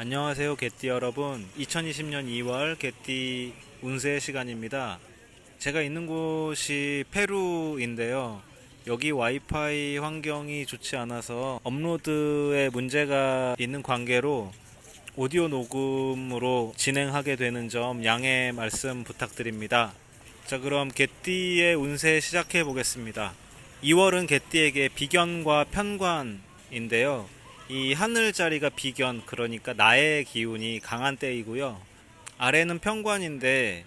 안녕하세요, 개띠 여러분. 2020년 2월 개띠 운세 시간입니다. 제가 있는 곳이 페루인데요. 여기 와이파이 환경이 좋지 않아서 업로드에 문제가 있는 관계로 오디오 녹음으로 진행하게 되는 점 양해 말씀 부탁드립니다. 자, 그럼 개띠의 운세 시작해 보겠습니다. 2월은 개띠에게 비견과 편관인데요. 이 하늘 자리가 비견, 그러니까 나의 기운이 강한 때이고요. 아래는 편관인데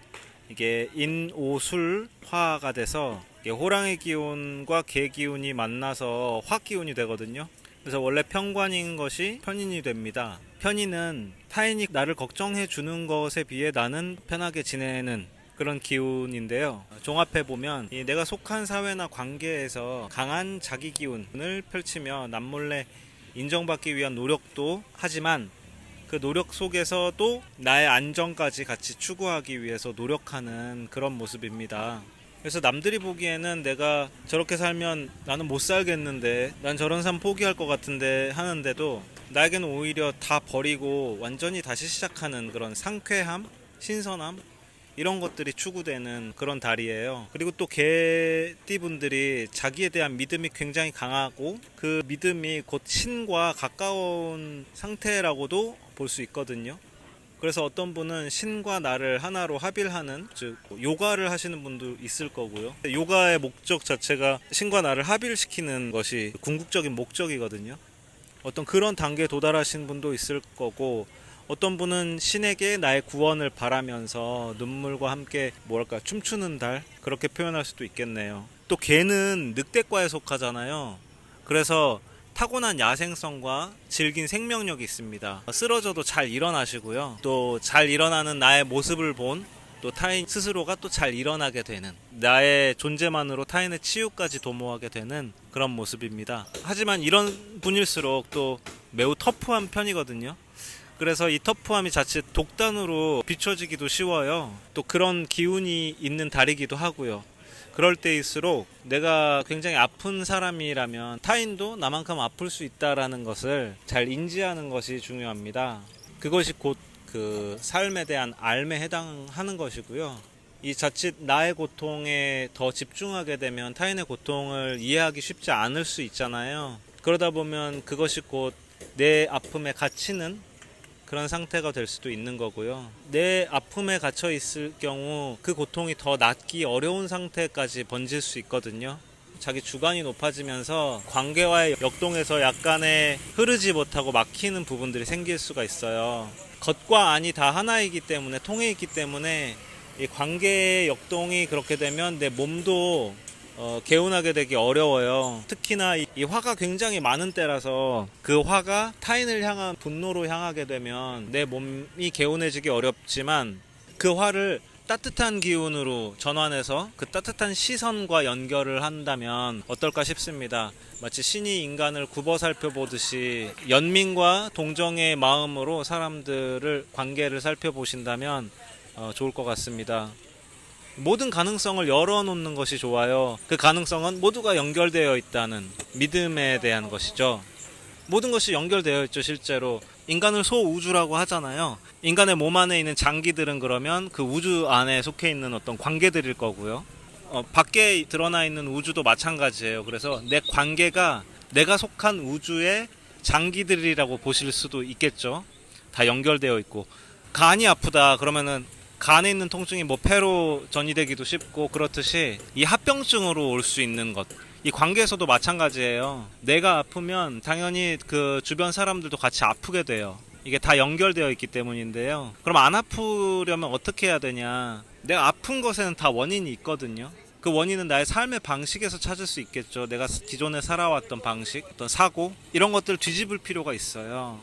이게 인오술화가 돼서 이게 호랑이 기운과 개 기운이 만나서 화 기운이 되거든요. 그래서 원래 편관인 것이 편인이 됩니다. 편인은 타인이 나를 걱정해 주는 것에 비해 나는 편하게 지내는 그런 기운인데요. 종합해 보면 내가 속한 사회나 관계에서 강한 자기 기운을 펼치며 남몰래 인정받기 위한 노력도 하지만 그 노력 속에서도 나의 안정까지 같이 추구하기 위해서 노력하는 그런 모습입니다. 그래서 남들이 보기에는 내가 저렇게 살면 나는 못 살겠는데, 난 저런 삶 포기할 것 같은데 하는데도 나에게는 오히려 다 버리고 완전히 다시 시작하는 그런 상쾌함, 신선함, 이런 것들이 추구되는 그런 달이에요. 그리고 또 개띠분들이 자기에 대한 믿음이 굉장히 강하고 그 믿음이 곧 신과 가까운 상태라고도 볼 수 있거든요. 그래서 어떤 분은 신과 나를 하나로 합일하는, 즉 요가를 하시는 분도 있을 거고요. 요가의 목적 자체가 신과 나를 합일시키는 것이 궁극적인 목적이거든요. 어떤 그런 단계에 도달하신 분도 있을 거고, 어떤 분은 신에게 나의 구원을 바라면서 눈물과 함께 뭐랄까 춤추는 달, 그렇게 표현할 수도 있겠네요. 또 개는 늑대과에 속하잖아요. 그래서 타고난 야생성과 질긴 생명력이 있습니다. 쓰러져도 잘 일어나시고요. 또 잘 일어나는 나의 모습을 본 또 타인 스스로가 또 잘 일어나게 되는, 나의 존재만으로 타인의 치유까지 도모하게 되는 그런 모습입니다. 하지만 이런 분일수록 또 매우 터프한 편이거든요. 그래서 이 터프함이 자칫 독단으로 비춰지기도 쉬워요. 또 그런 기운이 있는 달이기도 하고요. 그럴 때일수록 내가 굉장히 아픈 사람이라면 타인도 나만큼 아플 수 있다라는 것을 잘 인지하는 것이 중요합니다. 그것이 곧 그 삶에 대한 알에 해당하는 것이고요. 이 자칫 나의 고통에 더 집중하게 되면 타인의 고통을 이해하기 쉽지 않을 수 있잖아요. 그러다 보면 그것이 곧 내 아픔에 갇히는 그런 상태가 될 수도 있는 거고요. 내 아픔에 갇혀 있을 경우 그 고통이 더 낫기 어려운 상태까지 번질 수 있거든요. 자기 주관이 높아지면서 관계와의 역동에서 약간의 흐르지 못하고 막히는 부분들이 생길 수가 있어요. 겉과 안이 다 하나이기 때문에, 통해 있기 때문에 이 관계의 역동이 그렇게 되면 내 몸도 개운하게 되기 어려워요. 특히나 이 화가 굉장히 많은 때라서 그 화가 타인을 향한 분노로 향하게 되면 내 몸이 개운해지기 어렵지만, 그 화를 따뜻한 기운으로 전환해서 그 따뜻한 시선과 연결을 한다면 어떨까 싶습니다. 마치 신이 인간을 굽어 살펴보듯이 연민과 동정의 마음으로 사람들을, 관계를 살펴보신다면 좋을 것 같습니다. 모든 가능성을 열어놓는 것이 좋아요. 그 가능성은 모두가 연결되어 있다는 믿음에 대한 것이죠. 모든 것이 연결되어 있죠. 실제로 인간을 소우주라고 하잖아요. 인간의 몸 안에 있는 장기들은 그러면 그 우주 안에 속해 있는 어떤 관계들일 거고요. 밖에 드러나 있는 우주도 마찬가지예요. 그래서 내 관계가 내가 속한 우주의 장기들이라고 보실 수도 있겠죠. 다 연결되어 있고, 간이 아프다 그러면은 간에 있는 통증이 뭐 폐로 전이되기도 쉽고, 그렇듯이 이 합병증으로 올 수 있는 것, 이 관계에서도 마찬가지예요. 내가 아프면 당연히 그 주변 사람들도 같이 아프게 돼요. 이게 다 연결되어 있기 때문인데요. 그럼 안 아프려면 어떻게 해야 되냐? 내가 아픈 것에는 다 원인이 있거든요. 그 원인은 나의 삶의 방식에서 찾을 수 있겠죠. 내가 기존에 살아왔던 방식, 어떤 사고, 이런 것들을 뒤집을 필요가 있어요.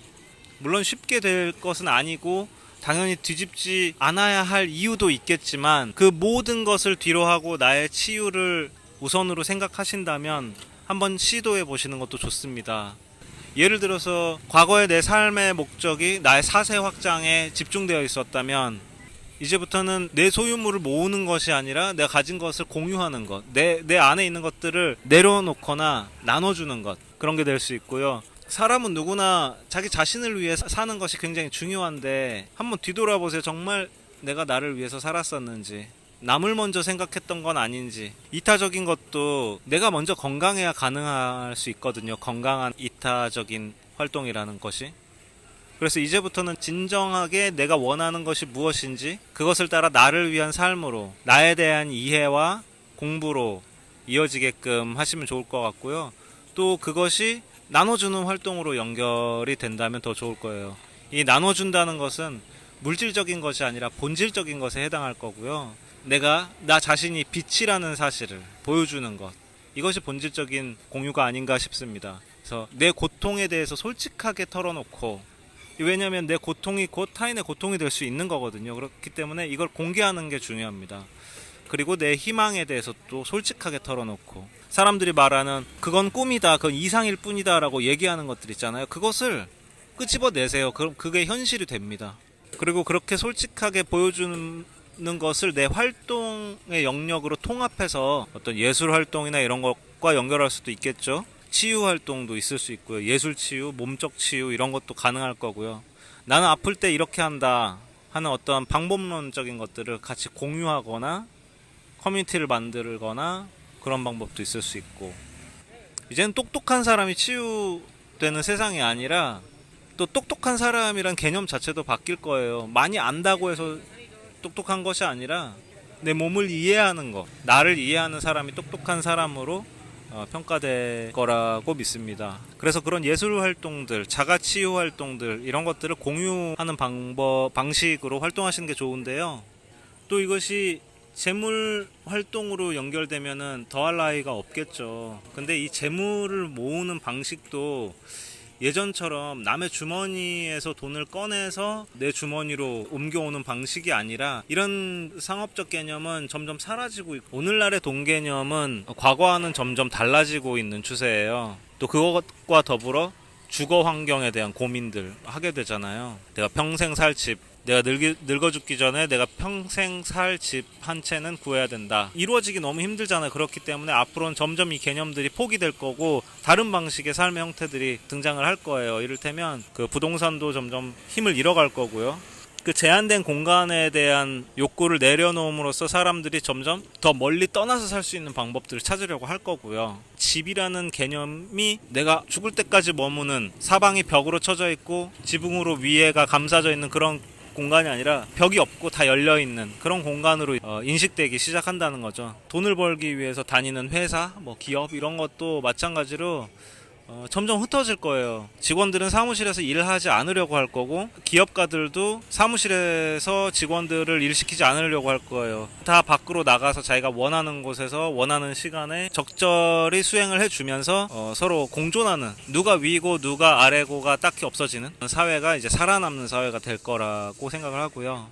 물론 쉽게 될 것은 아니고 당연히 뒤집지 않아야 할 이유도 있겠지만, 그 모든 것을 뒤로 하고 나의 치유를 우선으로 생각하신다면 한번 시도해 보시는 것도 좋습니다. 예를 들어서 과거의 내 삶의 목적이 나의 사세 확장에 집중되어 있었다면, 이제부터는 내 소유물을 모으는 것이 아니라 내가 가진 것을 공유하는 것, 내 안에 있는 것들을 내려놓거나 나눠주는 것, 그런 게 될 수 있고요. 사람은 누구나 자기 자신을 위해 사는 것이 굉장히 중요한데 한번 뒤돌아보세요. 정말 내가 나를 위해서 살았었는지, 남을 먼저 생각했던 건 아닌지. 이타적인 것도 내가 먼저 건강해야 가능할 수 있거든요. 건강한 이타적인 활동이라는 것이. 그래서 이제부터는 진정하게 내가 원하는 것이 무엇인지 그것을 따라 나를 위한 삶으로, 나에 대한 이해와 공부로 이어지게끔 하시면 좋을 것 같고요. 또 그것이 나눠주는 활동으로 연결이 된다면 더 좋을 거예요. 이 나눠준다는 것은 물질적인 것이 아니라 본질적인 것에 해당할 거고요. 내가 나 자신이 빛이라는 사실을 보여주는 것, 이것이 본질적인 공유가 아닌가 싶습니다. 그래서 내 고통에 대해서 솔직하게 털어놓고, 왜냐하면 내 고통이 곧 타인의 고통이 될 수 있는 거거든요. 그렇기 때문에 이걸 공개하는 게 중요합니다. 그리고 내 희망에 대해서 또 솔직하게 털어놓고, 사람들이 말하는 그건 꿈이다, 그건 이상일 뿐이다 라고 얘기하는 것들 있잖아요. 그것을 끄집어내세요. 그럼 그게 현실이 됩니다. 그리고 그렇게 솔직하게 보여주는 것을 내 활동의 영역으로 통합해서 어떤 예술 활동이나 이런 것과 연결할 수도 있겠죠. 치유 활동도 있을 수 있고요. 예술 치유, 몸적 치유 이런 것도 가능할 거고요. 나는 아플 때 이렇게 한다 하는 어떤 방법론적인 것들을 같이 공유하거나 커뮤니티를 만들거나 그런 방법도 있을 수 있고, 이제는 똑똑한 사람이 치유되는 세상이 아니라 또 똑똑한 사람이란 개념 자체도 바뀔 거예요. 많이 안다고 해서 똑똑한 것이 아니라 내 몸을 이해하는 것, 나를 이해하는 사람이 똑똑한 사람으로 평가될 거라고 믿습니다. 그래서 그런 예술 활동들, 자가 치유 활동들 이런 것들을 공유하는 방식으로 활동하시는 게 좋은데요. 또 이것이 재물 활동으로 연결되면은 더할 나위가 없겠죠. 근데 이 재물을 모으는 방식도 예전처럼 남의 주머니에서 돈을 꺼내서 내 주머니로 옮겨오는 방식이 아니라, 이런 상업적 개념은 점점 사라지고 있고, 오늘날의 돈 개념은 과거와는 점점 달라지고 있는 추세예요. 또 그것과 더불어 주거 환경에 대한 고민들 하게 되잖아요. 내가 평생 살 집, 내가 늙어 죽기 전에 내가 평생 살 집 한 채는 구해야 된다. 이루어지기 너무 힘들잖아요. 그렇기 때문에 앞으로는 점점 이 개념들이 포기될 거고 다른 방식의 삶의 형태들이 등장을 할 거예요. 이를테면 그 부동산도 점점 힘을 잃어갈 거고요. 그 제한된 공간에 대한 욕구를 내려놓음으로써 사람들이 점점 더 멀리 떠나서 살 수 있는 방법들을 찾으려고 할 거고요. 집이라는 개념이 내가 죽을 때까지 머무는, 사방이 벽으로 쳐져 있고 지붕으로 위에가 감싸져 있는 그런 공간이 아니라 벽이 없고 다 열려있는 그런 공간으로 인식되기 시작한다는 거죠. 돈을 벌기 위해서 다니는 회사, 기업 이런 것도 마찬가지로 점점 흩어질 거예요. 직원들은 사무실에서 일을 하지 않으려고 할 거고, 기업가들도 사무실에서 직원들을 일시키지 않으려고 할 거예요. 다 밖으로 나가서 자기가 원하는 곳에서 원하는 시간에 적절히 수행을 해주면서 서로 공존하는, 누가 위고 누가 아래고가 딱히 없어지는 사회가 이제 살아남는 사회가 될 거라고 생각을 하고요.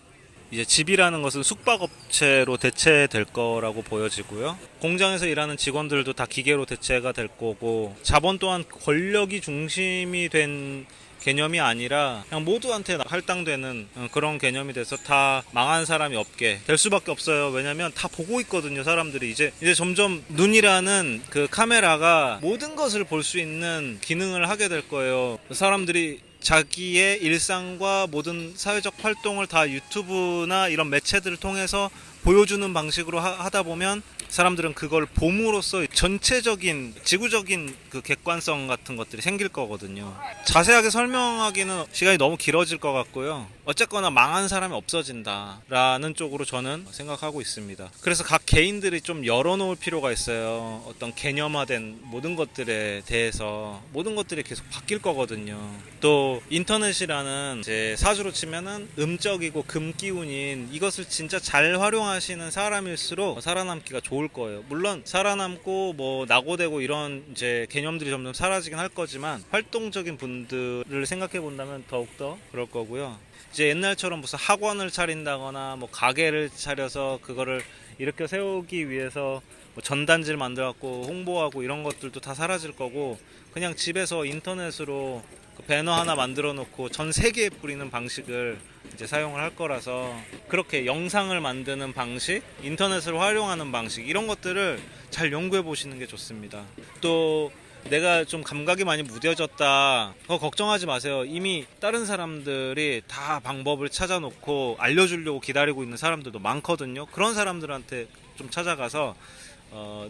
이제 집이라는 것은 숙박업체로 대체될 거라고 보여지고요. 공장에서 일하는 직원들도 다 기계로 대체가 될 거고, 자본 또한 권력이 중심이 된 개념이 아니라 그냥 모두한테 할당되는 그런 개념이 돼서 다 망한 사람이 없게 될 수밖에 없어요. 왜냐면 다 보고 있거든요. 사람들이 이제 점점 눈이라는 그 카메라가 모든 것을 볼 수 있는 기능을 하게 될 거예요. 사람들이 자기의 일상과 모든 사회적 활동을 다 유튜브나 이런 매체들을 통해서 보여주는 방식으로 하다 보면 사람들은 그걸 봄으로써 전체적인 지구적인 그 객관성 같은 것들이 생길 거거든요. 자세하게 설명하기는 시간이 너무 길어질 것 같고요. 어쨌거나 망한 사람이 없어진다라는 쪽으로 저는 생각하고 있습니다. 그래서 각 개인들이 좀 열어놓을 필요가 있어요. 어떤 개념화된 모든 것들에 대해서 모든 것들이 계속 바뀔 거거든요. 또 인터넷이라는 이제 사주로 치면은 음적이고 금기운인 이것을 진짜 잘 활용하시는 사람일수록 살아남기가 좋을 거예요. 물론 살아남고 낙오되고 이런 이제 개념들이 점점 사라지긴 할 거지만 활동적인 분들을 생각해 본다면 더욱더 그럴 거고요. 이제 옛날처럼 무슨 학원을 차린다거나 가게를 차려서 그거를 일으켜 세우기 위해서 전단지를 만들어갖고 홍보하고 이런 것들도 다 사라질 거고, 그냥 집에서 인터넷으로 그 배너 하나 만들어 놓고 전 세계에 뿌리는 방식을 이제 사용을 할 거라서, 그렇게 영상을 만드는 방식, 인터넷을 활용하는 방식 이런 것들을 잘 연구해 보시는 게 좋습니다. 또 내가 좀 감각이 많이 무뎌졌다, 그거 걱정하지 마세요. 이미 다른 사람들이 다 방법을 찾아놓고 알려주려고 기다리고 있는 사람들도 많거든요. 그런 사람들한테 좀 찾아가서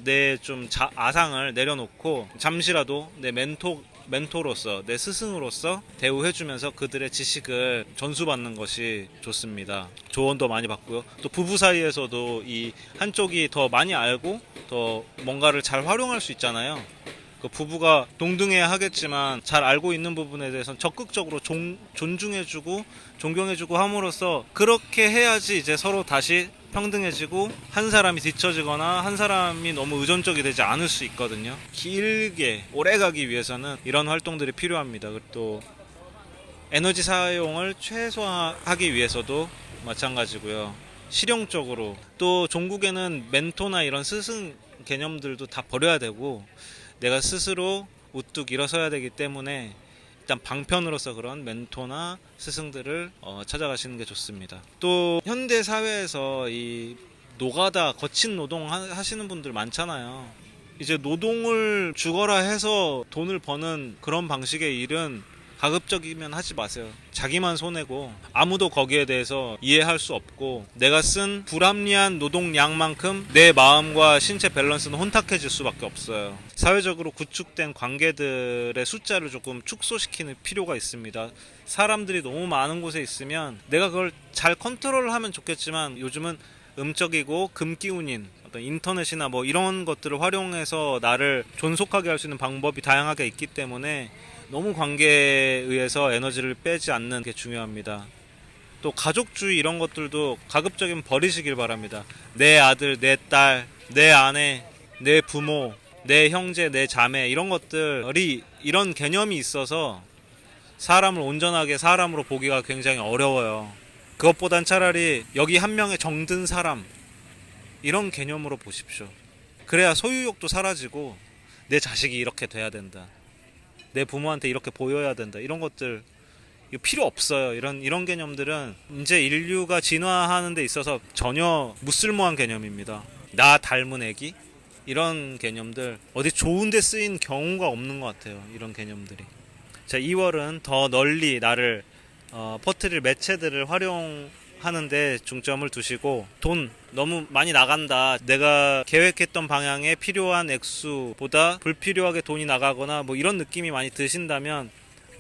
내 좀 아상을 내려놓고 잠시라도 내 멘토로서, 내 스승으로서 대우해주면서 그들의 지식을 전수받는 것이 좋습니다. 조언도 많이 받고요. 또 부부 사이에서도 이 한쪽이 더 많이 알고 더 뭔가를 잘 활용할 수 있잖아요. 그 부부가 동등해야 하겠지만 잘 알고 있는 부분에 대해서는 적극적으로 존중해주고 존경해주고 함으로써, 그렇게 해야지 이제 서로 다시 평등해지고 한 사람이 뒤처지거나 한 사람이 너무 의존적이 되지 않을 수 있거든요. 길게 오래 가기 위해서는 이런 활동들이 필요합니다. 또 에너지 사용을 최소화하기 위해서도 마찬가지고요. 실용적으로 또 종국에는 멘토나 이런 스승 개념들도 다 버려야 되고, 내가 스스로 우뚝 일어서야 되기 때문에 일단 방편으로서 그런 멘토나 스승들을 찾아가시는 게 좋습니다. 또 현대 사회에서 이 노가다, 거친 노동 하시는 분들 많잖아요. 이제 노동을 죽어라 해서 돈을 버는 그런 방식의 일은 가급적이면 하지 마세요. 자기만 손해고 아무도 거기에 대해서 이해할 수 없고, 내가 쓴 불합리한 노동량만큼 내 마음과 신체 밸런스는 혼탁해질 수밖에 없어요. 사회적으로 구축된 관계들의 숫자를 조금 축소시키는 필요가 있습니다. 사람들이 너무 많은 곳에 있으면 내가 그걸 잘 컨트롤하면 좋겠지만, 요즘은 음적이고 금기운인 어떤 인터넷이나 뭐 이런 것들을 활용해서 나를 존속하게 할 수 있는 방법이 다양하게 있기 때문에 너무 관계에 의해서 에너지를 빼지 않는 게 중요합니다. 또 가족주의 이런 것들도 가급적이면 버리시길 바랍니다. 내 아들, 내 딸, 내 아내, 내 부모, 내 형제, 내 자매, 이런 것들이, 이런 개념이 있어서 사람을 온전하게 사람으로 보기가 굉장히 어려워요. 그것보단 차라리 여기 한 명의 정든 사람, 이런 개념으로 보십시오. 그래야 소유욕도 사라지고 내 자식이 이렇게 돼야 된다, 내 부모한테 이렇게 보여야 된다, 이런 것들 이거 필요 없어요. 이런 개념들은 이제 인류가 진화하는 데 있어서 전혀 무쓸모한 개념입니다. 나 닮은 애기, 이런 개념들 어디 좋은 데 쓰인 경우가 없는 것 같아요. 이런 개념들이. 자, 2월은 더 널리 나를 퍼뜨릴 매체들을 활용하는데 중점을 두시고, 돈 너무 많이 나간다, 내가 계획했던 방향에 필요한 액수보다 불필요하게 돈이 나가거나 뭐 이런 느낌이 많이 드신다면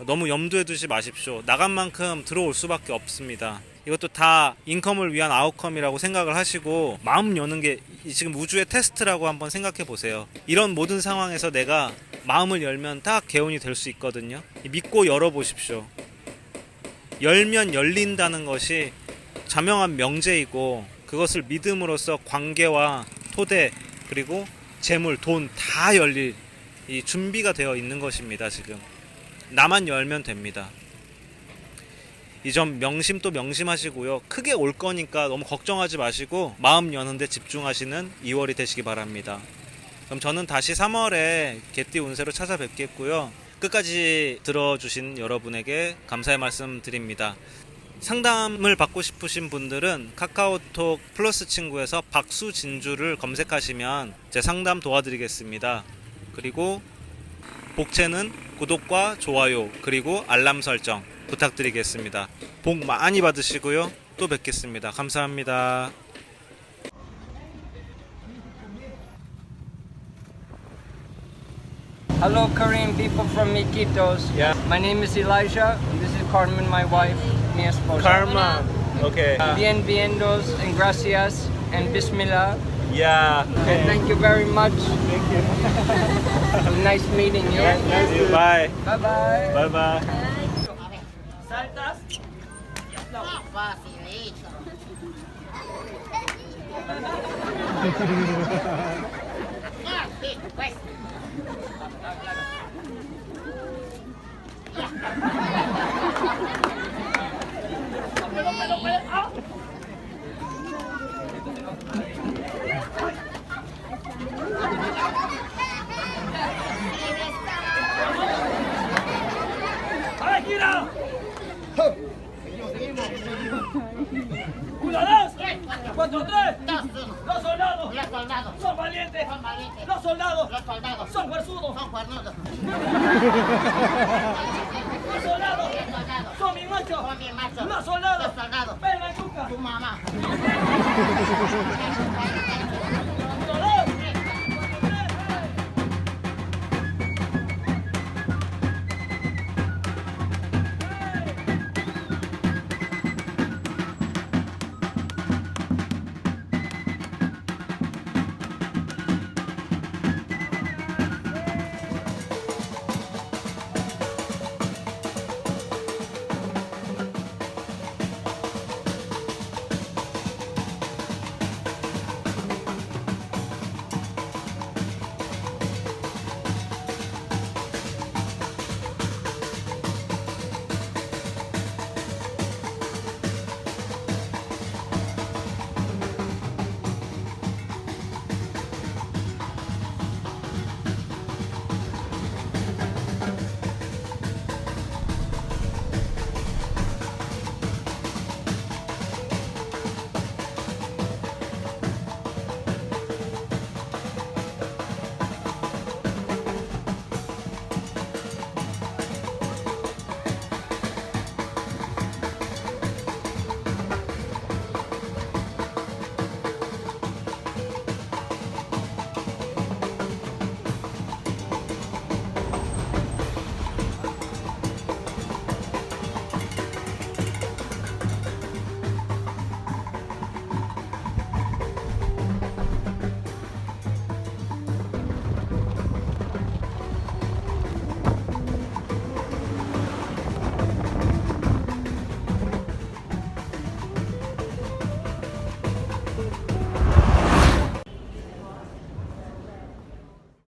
너무 염두에 두지 마십시오. 나간 만큼 들어올 수밖에 없습니다. 이것도 다 인컴을 위한 아웃컴이라고 생각을 하시고 마음 여는 게 지금 우주의 테스트라고 한번 생각해 보세요. 이런 모든 상황에서 내가 마음을 열면 딱 개운이 될 수 있거든요. 믿고 열어보십시오. 열면 열린다는 것이 자명한 명제이고, 그것을 믿음으로써 관계와 토대, 그리고 재물, 돈 다 열릴 이 준비가 되어 있는 것입니다. 지금 나만 열면 됩니다. 이 점 명심 또 명심하시고요. 크게 올 거니까 너무 걱정하지 마시고 마음 여는 데 집중하시는 2월이 되시기 바랍니다. 그럼 저는 다시 3월에 개띠 운세로 찾아뵙겠고요. 끝까지 들어주신 여러분에게 감사의 말씀 드립니다. 상담을 받고 싶으신 분들은 카카오톡 플러스 친구에서 박수진주를 검색하시면 제 상담 도와드리겠습니다. 그리고 복채는 구독과 좋아요 그리고 알람 설정 부탁드리겠습니다. 복 많이 받으시고요. 또 뵙겠습니다. 감사합니다. Hello Korean people from Iquitos. Yeah. My name is Elijah. And this is Carmen, my wife, mi esposa. Karma. Okay. Bienvenidos and gracias and bismillah. Yeah. And thank you very much. Thank you. It was nice meeting you. Bye. Bye bye. Bye bye. Saltas. Facilito. Sí, pues. ¡Una, dos! ¡4, 3! Dos, uno. ¡Dos soldados! Los soldados. ¡Son valientes! Son valientes. Los soldados Los soldados son huesudos. son cuernudos. Los soldados Los soldados son bien machos. son bien machos. Los soldados Los soldados. pelan yuca. Tu mamá.